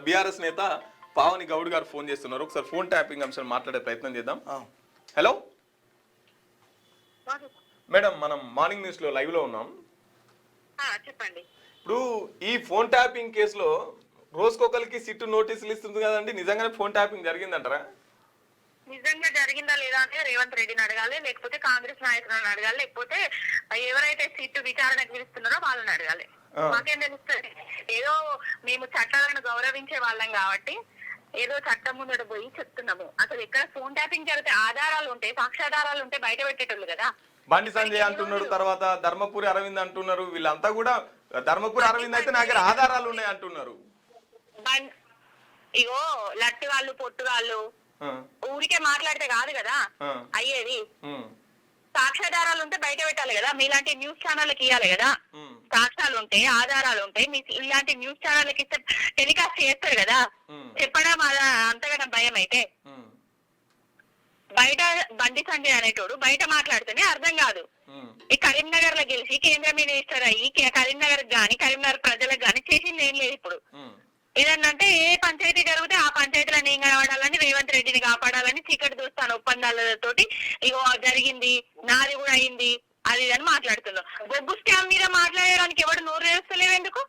BRS నేత పావని గౌడ్ గారు phone చేస్తున్నారు. ఒకసారి ఫోన్ ట్యాపింగ్ అంశం మాట్లాడే ప్రయత్నం చేద్దాం. హలో మేడం, మనం మార్నింగ్ న్యూస్ లో లైవ్ లో ఉన్నాం. చెప్పండి. ఇప్పుడు ఈ ఫోన్ ట్యాపింగ్ కేసులో రోజుకొకరికి సిట్టు నోటీసులు ఇస్తుంది కదండి, నిజంగానే ఫోన్ ట్యాపింగ్ జరిగిందంటారా? నిజంగా జరిగిందా లేదా అంటే రేవంత్ రెడ్డిని అడగాలి, లేకపోతే కాంగ్రెస్ నాయకులను అడగాలి, లేకపోతే ఎవరైతే సిట్టు విచారణకు పిలుస్తున్నారో వాళ్ళని అడగాలి. మాకేం తెలుస్తుంది? ఏదో మేము చట్టాలను గౌరవించే వాళ్ళం కాబట్టి ఏదో చట్టం ముందట పోయి చెప్తున్నాము. అసలు ఎక్కడ ఫోన్ ట్యాపింగ్ జరిగితే ఆధారాలు ఉంటే, సాక్ష్యాధారాలు ఉంటే బయట పెట్టేటోళ్ళు కదా. బండి సంజయ్ అంటున్నారు, తర్వాత ధర్మపురి అరవింద్ అంటున్నారు. వీళ్ళంతా కూడా ధర్మపురి అరవింద్ అయితే నా దగ్గర ఆధారాలు ఉన్నాయి అంటున్నారు. ఇగో లట్టి వాళ్ళు, పొట్టు వాళ్ళు ఊరికే మాట్లాడితే కాదు కదా అయ్యేది. సాక్ష్యాధారాలు ఉంటే బయట పెట్టాలి కదా. మీలాంటి న్యూస్ ఛానళ్ళకి ఇవ్వాలి కదా. సాక్ష్యాలు ఉంటే, ఆధారాలు ఉంటాయి. మీ ఇలాంటి న్యూస్ ఛానళ్ళకి ఇస్తే టెలికాస్ట్ చేస్తారు కదా. చెప్పడం అంతగా భయం అయితే బయట బండి సంజయ్ అనేటోడు బయట మాట్లాడితేనే అర్థం కాదు. ఈ కరీంనగర్ లో గెలిచి కేంద్ర మినిస్టర్ అయ్యి కరీంనగర్ గాని, కరీంనగర్ ప్రజలకు గాని చేసింది ఏం లేదు. ఇప్పుడు ఏదన్నంటే ఏ పంచాయతీ జరిగితే ఆ పంచాయతీలో నేను కాపాడాలని, రేవంత్ రెడ్డిని కాపాడాలని చీకటి దోస్తాను ఒప్పందాలతోటి ఇగో జరిగింది, నాది కూడా అయింది, అది అని మాట్లాడుతున్నాం. బొగ్గు స్కామ్ మీద మాట్లాడడానికి ఎవడు నోరు వేస్తలేవు ఎందుకు?